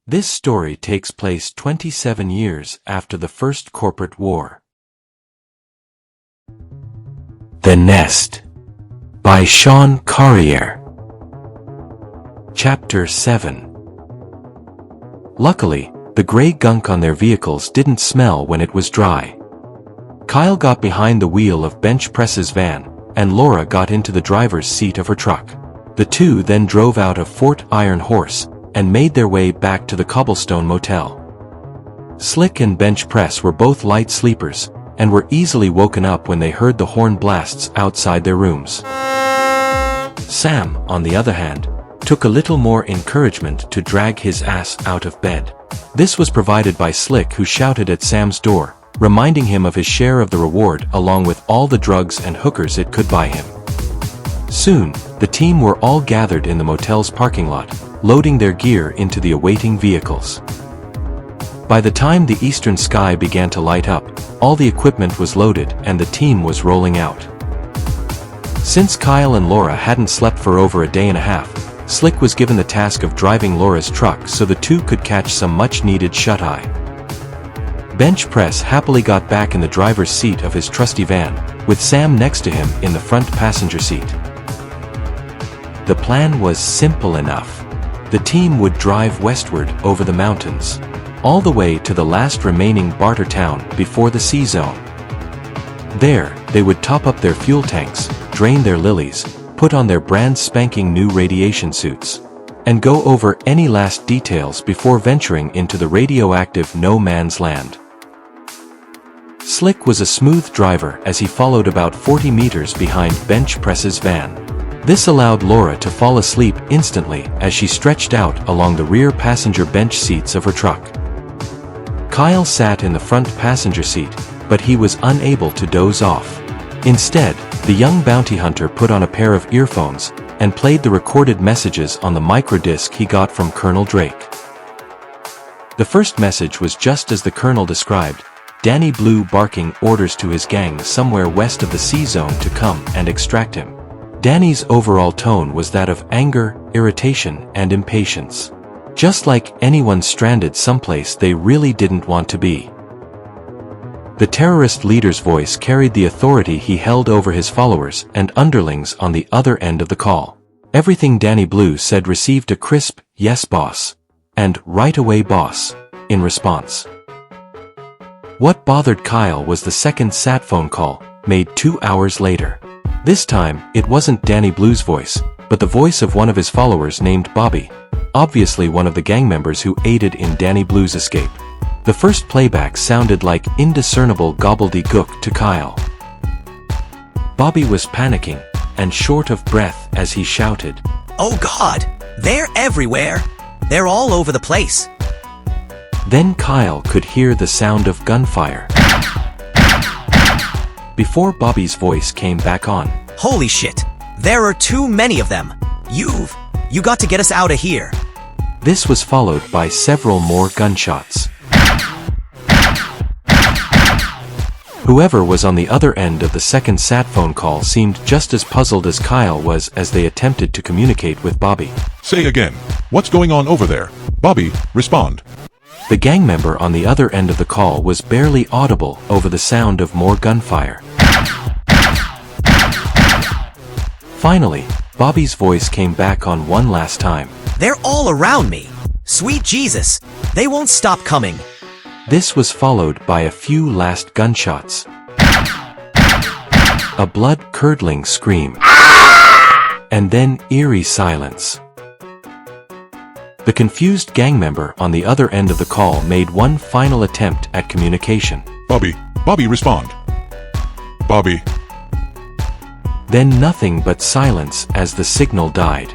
This story takes place 27 years after the First Corporate War. The Nest by Sean Carrière. Chapter 7. Luckily, the gray gunk on their vehicles didn't smell when it was dry. Kyle got behind the wheel of Bench Press's van, and Laura got into the driver's seat of her truck. The two then drove out of Fort Iron Horse and made their way back to the Cobblestone Motel. Slick and Bench Press were both light sleepers, and were easily woken up when they heard the horn blasts outside their rooms. Sam, on the other hand, took a little more encouragement to drag his ass out of bed. This was provided by Slick, who shouted at Sam's door, reminding him of his share of the reward along with all the drugs and hookers it could buy him. Soon, the team were all gathered in the motel's parking lot, loading their gear into the awaiting vehicles. By the time the eastern sky began to light up, all the equipment was loaded and the team was rolling out. Since Kyle and Laura hadn't slept for over a day and a half, Slick was given the task of driving Laura's truck so the two could catch some much-needed shut-eye. Bench Press happily got back in the driver's seat of his trusty van, with Sam next to him in the front passenger seat. The plan was simple enough. The team would drive westward over the mountains, all the way to the last remaining barter town before the sea zone. There, they would top up their fuel tanks, drain their lilies, put on their brand spanking new radiation suits, and go over any last details before venturing into the radioactive no man's land. Slick was a smooth driver as he followed about 40 meters behind Bench Press's van. This allowed Laura to fall asleep instantly as she stretched out along the rear passenger bench seats of her truck. Kyle sat in the front passenger seat, but he was unable to doze off. Instead, the young bounty hunter put on a pair of earphones and played the recorded messages on the microdisc he got from Colonel Drake. The first message was just as the Colonel described, Danny Blue barking orders to his gang somewhere west of the sea zone to come and extract him. Danny's overall tone was that of anger, irritation, and impatience. Just like anyone stranded someplace they really didn't want to be. The terrorist leader's voice carried the authority he held over his followers and underlings on the other end of the call. Everything Danny Blue said received a crisp, "Yes, boss," and "Right away, boss," in response. What bothered Kyle was the second sat phone call, made 2 hours later. This time, it wasn't Danny Blue's voice, but the voice of one of his followers named Bobby, obviously one of the gang members who aided in Danny Blue's escape. The first playback sounded like indiscernible gobbledygook to Kyle. Bobby was panicking and short of breath as he shouted, "Oh God, they're everywhere! They're all over the place!" Then Kyle could hear the sound of gunfire. Before Bobby's voice came back on, "Holy shit! There are too many of them! You got to get us out of here!" This was followed by several more gunshots. Whoever was on the other end of the second sat phone call seemed just as puzzled as Kyle was as they attempted to communicate with Bobby. "Say again. What's going on over there? Bobby, respond." The gang member on the other end of the call was barely audible over the sound of more gunfire. Finally, Bobby's voice came back on one last time. "They're all around me! Sweet Jesus! They won't stop coming!" This was followed by a few last gunshots. A blood-curdling scream. And then eerie silence. The confused gang member on the other end of the call made one final attempt at communication. Bobby, respond. Bobby." Then nothing but silence as the signal died.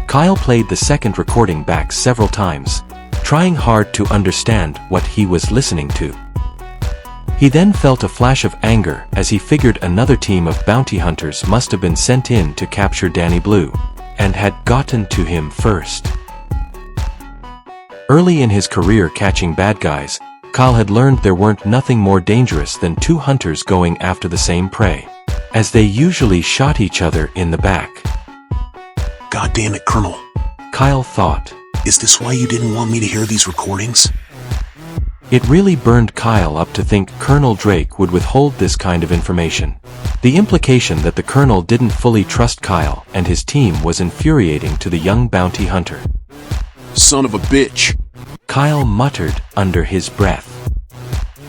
Kyle played the second recording back several times, trying hard to understand what he was listening to. He then felt a flash of anger as he figured another team of bounty hunters must have been sent in to capture Danny Blue, and had gotten to him first. Early in his career catching bad guys, Kyle had learned there weren't nothing more dangerous than two hunters going after the same prey, as they usually shot each other in the back. "God damn it, Colonel," Kyle thought. Is this why you didn't want me to hear these recordings? It really burned Kyle up to think Colonel Drake would withhold this kind of information. The implication that the Colonel didn't fully trust Kyle and his team was infuriating to the young bounty hunter. Son of a bitch! Kyle muttered under his breath.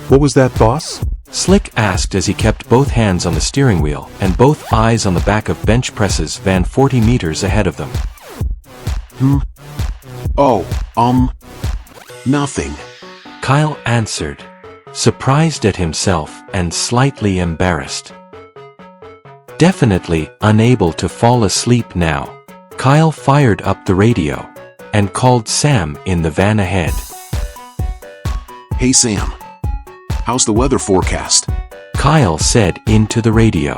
What was that, boss? Slick asked as he kept both hands on the steering wheel and both eyes on the back of Bench Press's van 40 meters ahead of them. Oh, nothing. Kyle answered, surprised at himself and slightly embarrassed. Definitely unable to fall asleep now, Kyle fired up the radio and called Sam in the van ahead. Hey Sam, how's the weather forecast? Kyle said into the radio.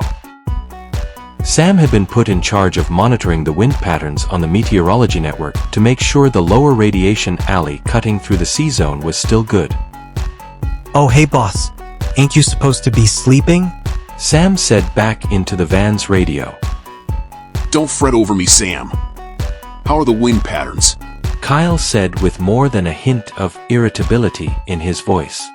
Sam had been put in charge of monitoring the wind patterns on the meteorology network to make sure the lower radiation alley cutting through the C-zone was still good. Oh hey boss, ain't you supposed to be sleeping? Sam said back into the van's radio. Don't fret over me, Sam. How are the wind patterns? Kyle said with more than a hint of irritability in his voice.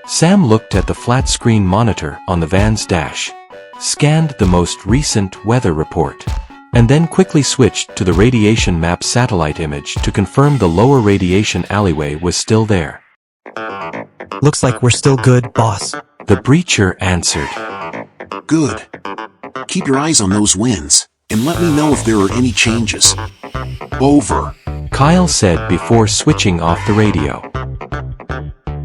Sam looked at the flat-screen monitor on the van's dash, scanned the most recent weather report, and then quickly switched to the radiation map satellite image to confirm the lower radiation alleyway was still there. Looks like we're still good, boss. The breacher answered. Good. Keep your eyes on those winds, and let me know if there are any changes. Over. Kyle said before switching off the radio.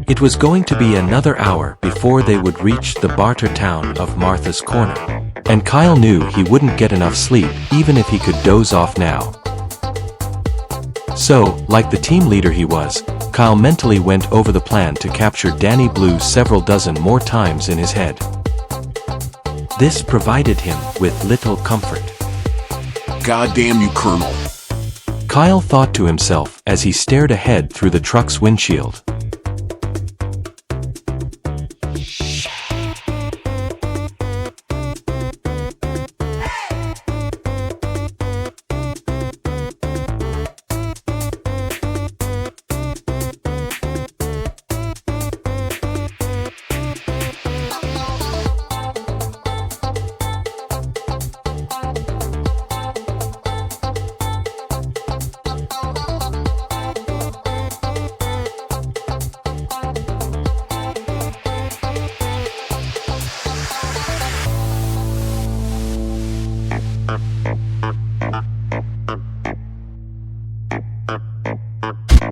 It was going to be another hour before they would reach the barter town of Martha's Corner, and Kyle knew he wouldn't get enough sleep even if he could doze off now. So, like the team leader he was, Kyle mentally went over the plan to capture Danny Blue several dozen more times in his head. This provided him with little comfort. Goddamn you, Colonel. Kyle thought to himself as he stared ahead through the truck's windshield.